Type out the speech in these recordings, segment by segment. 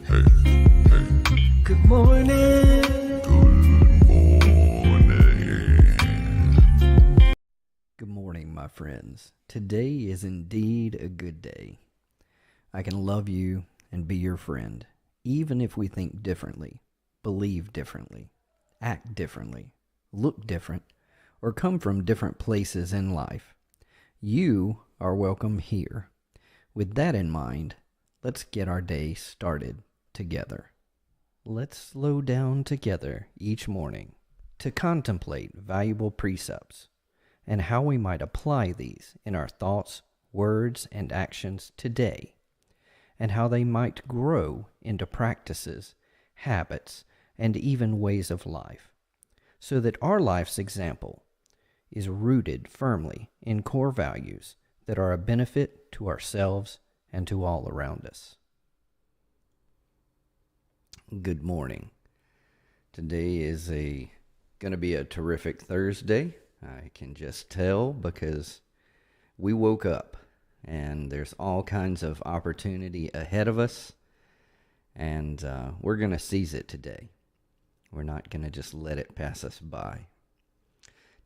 Good morning. Good morning, my friends. Today is indeed a good day. I can love you and be your friend, even if we think differently, believe differently, act differently, look different, or come from different places in life. You are welcome here. With that in mind, let's get our day started together. Let's slow down together each morning to contemplate valuable precepts and how we might apply these in our thoughts, words, and actions today, and how they might grow into practices, habits, and even ways of life, so that our life's example is rooted firmly in core values that are a benefit to ourselves and to all around us. Good morning. Today is going to be a terrific Thursday. I can just tell because we woke up and there's all kinds of opportunity ahead of us, and we're going to seize it today. We're not going to just let it pass us by.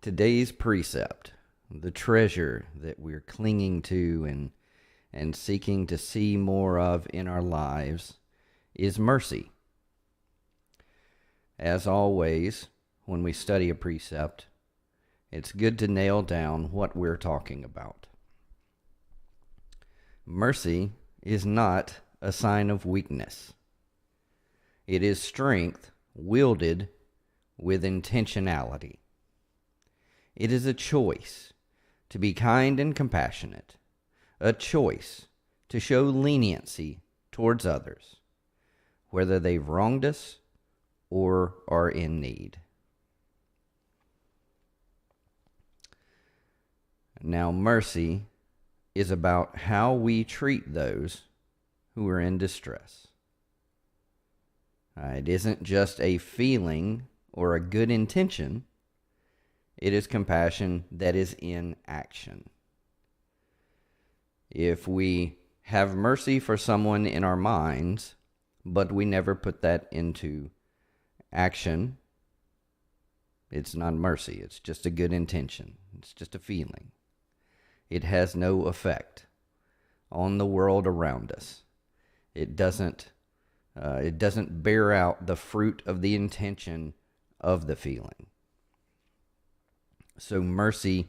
Today's precept, the treasure that we're clinging to and seeking to see more of in our lives, is mercy. As always, when we study a precept, it's good to nail down what we're talking about. Mercy is not a sign of weakness. It is strength wielded with intentionality. It is a choice to be kind and compassionate, a choice to show leniency towards others, whether they've wronged us or are in need. Now, mercy is about how we treat those who are in distress. It isn't just a feeling or a good intention. It is compassion that is in action. If we have mercy for someone in our minds, but we never put that into action, it's not mercy. It's just a good intention. It's just a feeling. It has no effect on the world around us. It doesn't bear out the fruit of the intention of the feeling. So mercy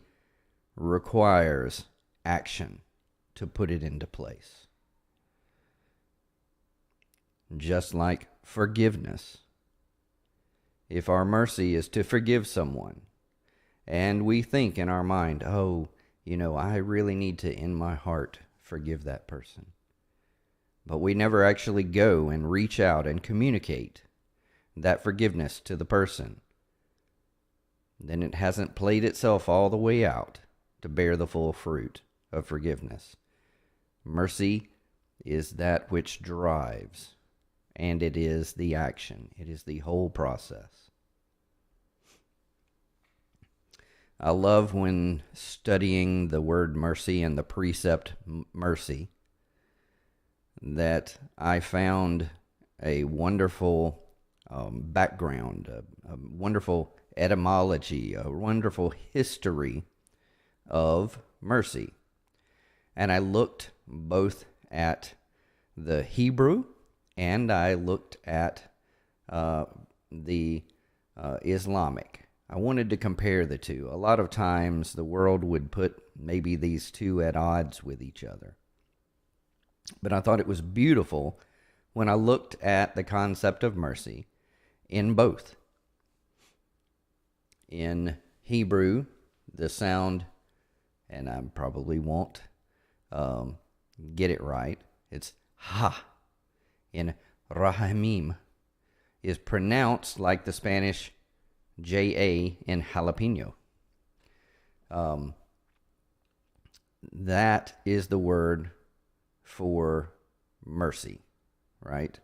requires action to put it into place. Just like forgiveness. If our mercy is to forgive someone, and we think in our mind, I really need to, in my heart, forgive that person. But we never actually go and reach out and communicate that forgiveness to the person. Then it hasn't played itself all the way out to bear the full fruit of forgiveness. Mercy is that which drives, and it is the action. It is the whole process. I love when studying the word mercy and the precept mercy that I found a wonderful background, a wonderful etymology, a wonderful history of mercy. And I looked both at the Hebrew and I looked at the Islamic. I wanted to compare the two. A lot of times the world would put maybe these two at odds with each other. But I thought it was beautiful when I looked at the concept of mercy in both. In Hebrew, the sound, and I probably won't get it right, it's ha. In Rahamim is pronounced like the Spanish J-A in jalapeno. That is the word for mercy, right?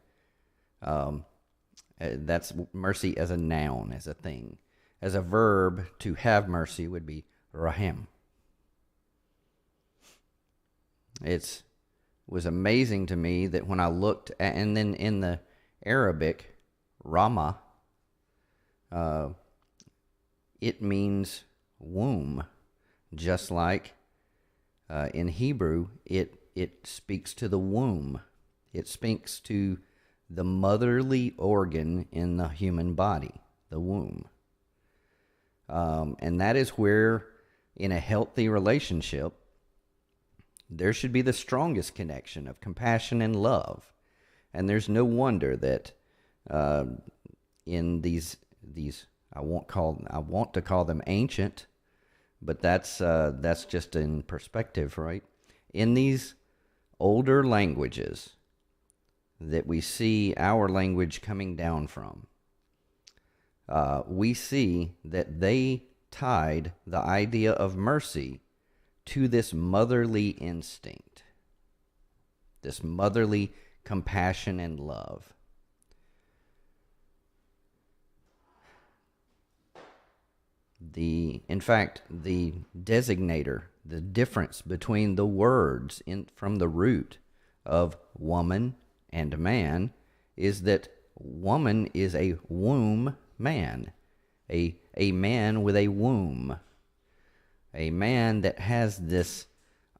That's mercy as a noun, as a thing. As a verb, to have mercy would be rahim. It's was amazing to me that when I looked at, and then in the Arabic, Rama, it means womb, just like in Hebrew, it speaks to the womb. It speaks to the motherly organ in the human body, the womb. And that is where, in a healthy relationship, there should be the strongest connection of compassion and love. And there's no wonder that in these I want to call them ancient, but that's just in perspective, right? In these older languages that we see our language coming down from, we see that they tied the idea of mercy to this motherly instinct, this motherly compassion and love. In fact, the designator, the difference between the words from the root of woman and man is that woman is a womb man, a man with a womb, a man that has this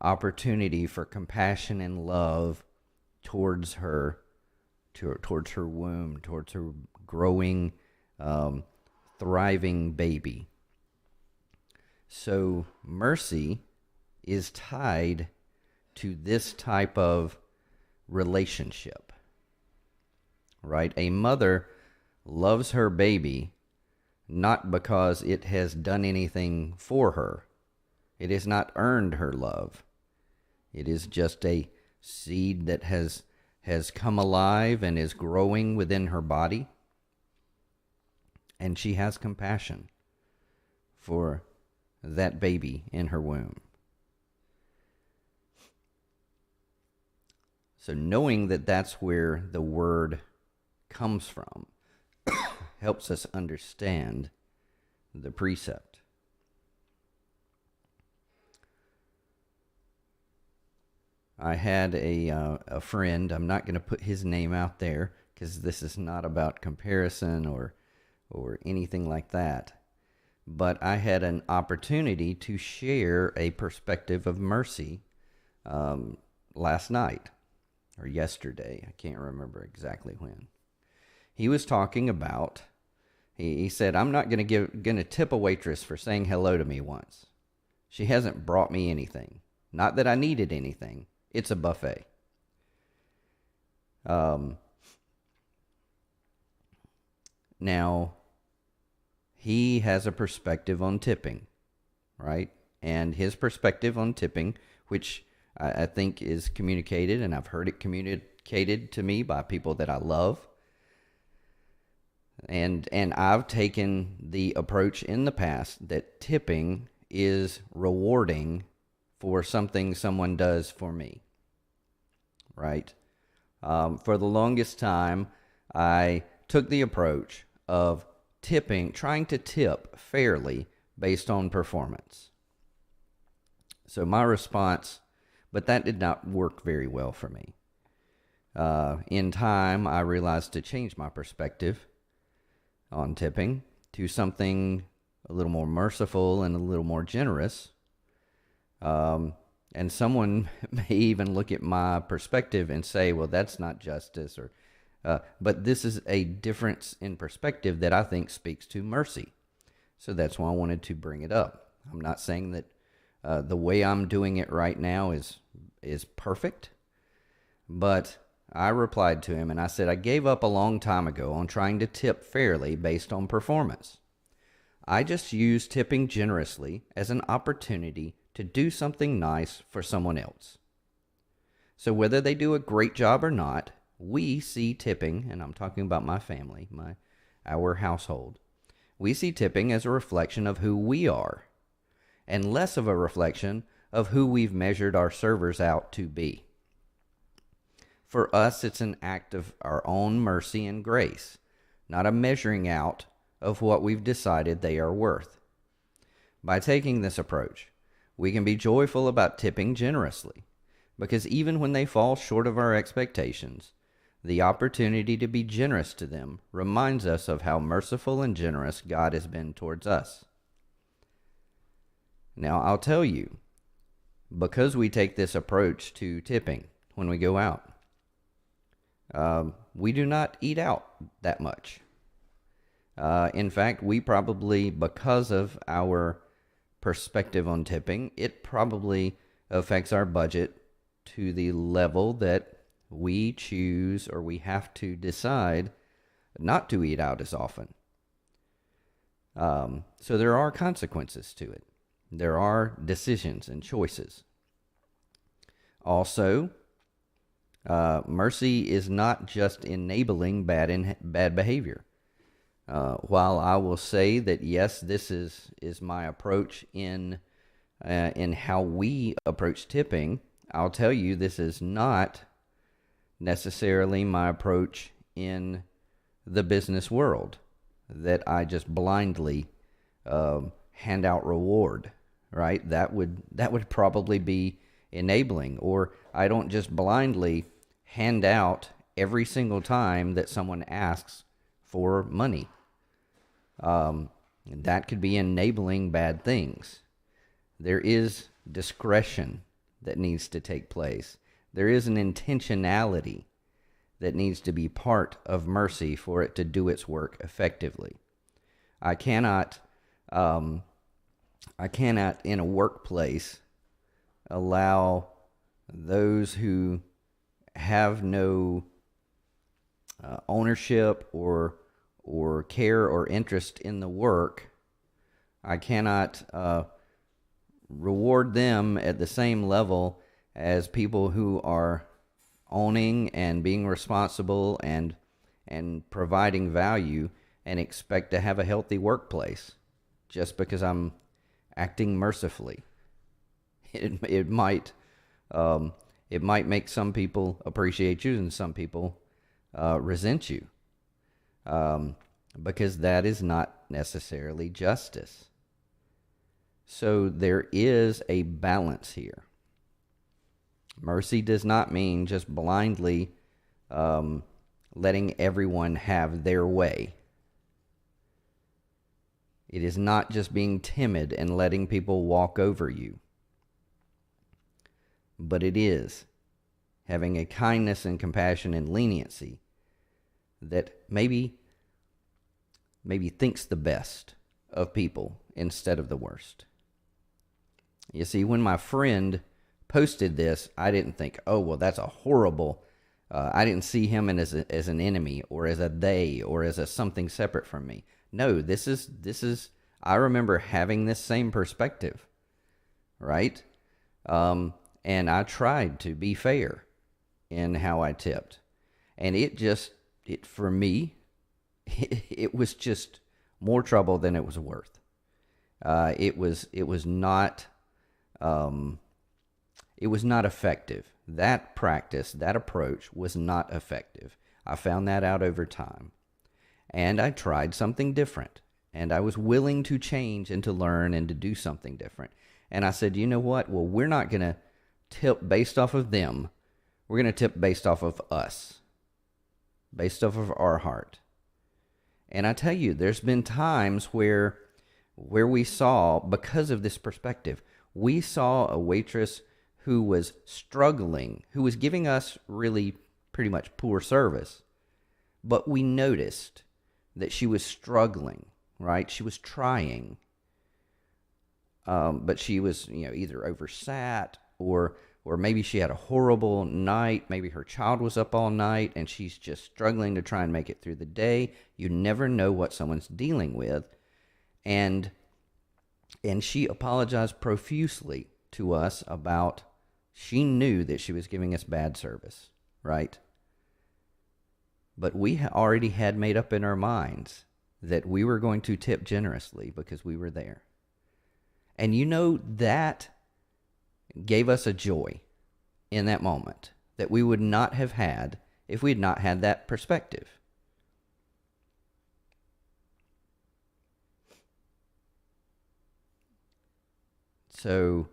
opportunity for compassion and love towards her, towards her womb, towards her growing, thriving baby. So mercy is tied to this type of relationship, right? A mother loves her baby not because it has done anything for her. It has not earned her love. It is just a seed that has come alive and is growing within her body. And she has compassion for that baby in her womb. So knowing that that's where the word comes from helps us understand the precept. I had a friend, I'm not going to put his name out there because this is not about comparison or anything like that. But I had an opportunity to share a perspective of mercy last night or yesterday. I can't remember exactly when. He was talking about, he said, I'm not going to tip a waitress for saying hello to me once. She hasn't brought me anything. Not that I needed anything. It's a buffet. Now, he has a perspective on tipping, right? And his perspective on tipping, which I think is communicated, and I've heard it communicated to me by people that I love. And I've taken the approach in the past that tipping is rewarding for something someone does for me, right? For the longest time, I took the approach of trying to tip fairly based on performance. So my response, but that did not work very well for me. In time, I realized to change my perspective on tipping to something a little more merciful and a little more generous. And someone may even look at my perspective and say, well, that's not justice, but this is a difference in perspective that I think speaks to mercy. So that's why I wanted to bring it up. I'm not saying that the way I'm doing it right now is perfect, but I replied to him and I said, I gave up a long time ago on trying to tip fairly based on performance. I just use tipping generously as an opportunity to do something nice for someone else. So whether they do a great job or not, we see tipping, and I'm talking about my family, our household, we see tipping as a reflection of who we are, and less of a reflection of who we've measured our servers out to be. For us, it's an act of our own mercy and grace, not a measuring out of what we've decided they are worth. By taking this approach, we can be joyful about tipping generously, Because even when they fall short of our expectations, the opportunity to be generous to them reminds us of how merciful and generous God has been towards us. Now, I'll tell you, because we take this approach to tipping when we go out, we do not eat out that much. In fact, we probably, because of our perspective on tipping, it probably affects our budget to the level that we choose or we have to decide not to eat out as often. So there are consequences to it. There are decisions and choices. Also, mercy is not just enabling bad behavior. While I will say that yes, this is my approach in how we approach tipping, I'll tell you this is not necessarily my approach in the business world, that I just blindly hand out reward, right? That would probably be enabling. Or I don't just blindly hand out every single time that someone asks for money. That could be enabling bad things. There is discretion that needs to take place. There is an intentionality that needs to be part of mercy for it to do its work effectively. I cannot in a workplace allow those who have no ownership or care or interest in the work. I cannot reward them at the same level as people who are owning and being responsible and providing value, and expect to have a healthy workplace just because I'm acting mercifully. It might make some people appreciate you and some people resent you, because that is not necessarily justice. So there is a balance here. Mercy does not mean just blindly letting everyone have their way. It is not just being timid and letting people walk over you. But it is having a kindness and compassion and leniency that maybe thinks the best of people instead of the worst. You see, when my friend posted this, I didn't think, oh, well, that's a horrible, I didn't see him as an enemy or as a they or as a something separate from me. No, this is, I remember having this same perspective, right? And I tried to be fair in how I tipped. And for me, it was just more trouble than it was worth. It was not effective. That practice, that approach was not effective. I found that out over time. And I tried something different. And I was willing to change and to learn and to do something different. And I said, you know what? Well, we're not going to tip based off of them. We're going to tip based off of us, based off of our heart. And I tell you, there's been times where we saw, because of this perspective, we saw a waitress who was struggling, who was giving us really pretty much poor service. But we noticed that she was struggling, right? She was trying. But she was, either oversat or maybe she had a horrible night. Maybe her child was up all night and she's just struggling to try and make it through the day. You never know what someone's dealing with. And she apologized profusely to us about, she knew that she was giving us bad service, right? But we already had made up in our minds that we were going to tip generously because we were there. And that gave us a joy in that moment that we would not have had if we had not had that perspective. So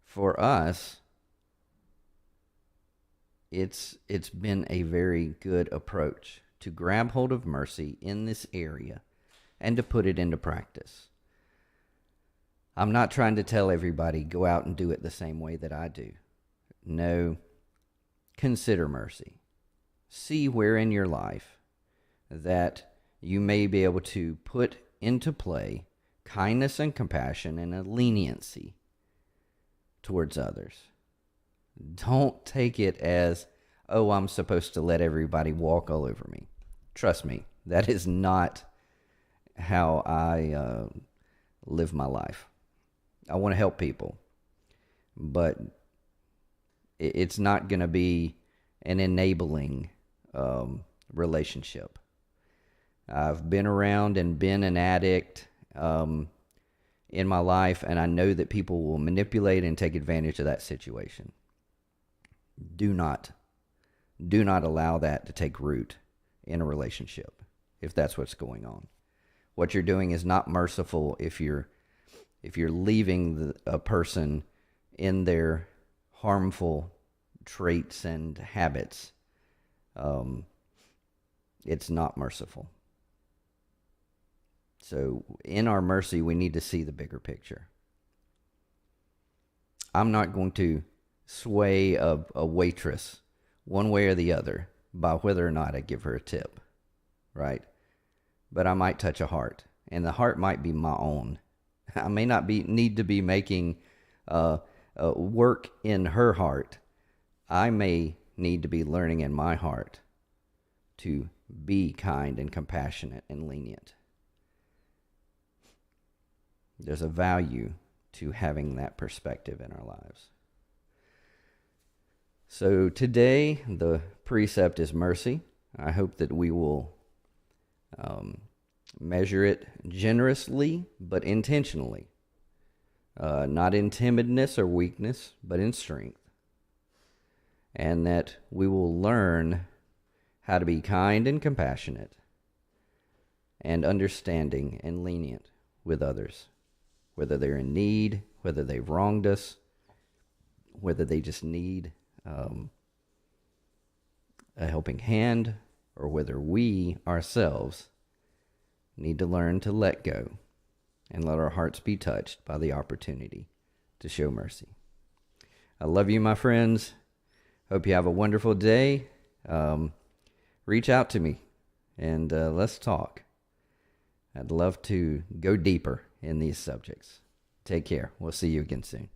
for us, it's been a very good approach to grab hold of mercy in this area and to put it into practice. I'm not trying to tell everybody go out and do it the same way that I do. No, consider mercy. See where in your life that you may be able to put into play kindness and compassion and a leniency towards others. Don't take it as, oh, I'm supposed to let everybody walk all over me. Trust me, that is not how I live my life. I want to help people, but it's not going to be an enabling relationship. I've been around and been an addict in my life, and I know that people will manipulate and take advantage of that situation. Do not allow that to take root in a relationship if that's what's going on. What you're doing is not merciful if you're leaving a person in their harmful traits and habits. It's not merciful. So in our mercy, we need to see the bigger picture. I'm not going to sway a waitress one way or the other by whether or not I give her a tip, right? But I might touch a heart, and the heart might be my own. I may not need to be making work in her heart. I may need to be learning in my heart to be kind and compassionate and lenient. There's a value to having that perspective in our lives. So today, the precept is mercy. I hope that we will measure it generously, but intentionally. Not in timidness or weakness, but in strength. And that we will learn how to be kind and compassionate and understanding and lenient with others, whether they're in need, whether they've wronged us, whether they just need a helping hand, or whether we ourselves need to learn to let go and let our hearts be touched by the opportunity to show mercy. I love you, my friends. Hope you have a wonderful day. Reach out to me and let's talk. I'd love to go deeper in these subjects. Take care. We'll see you again soon.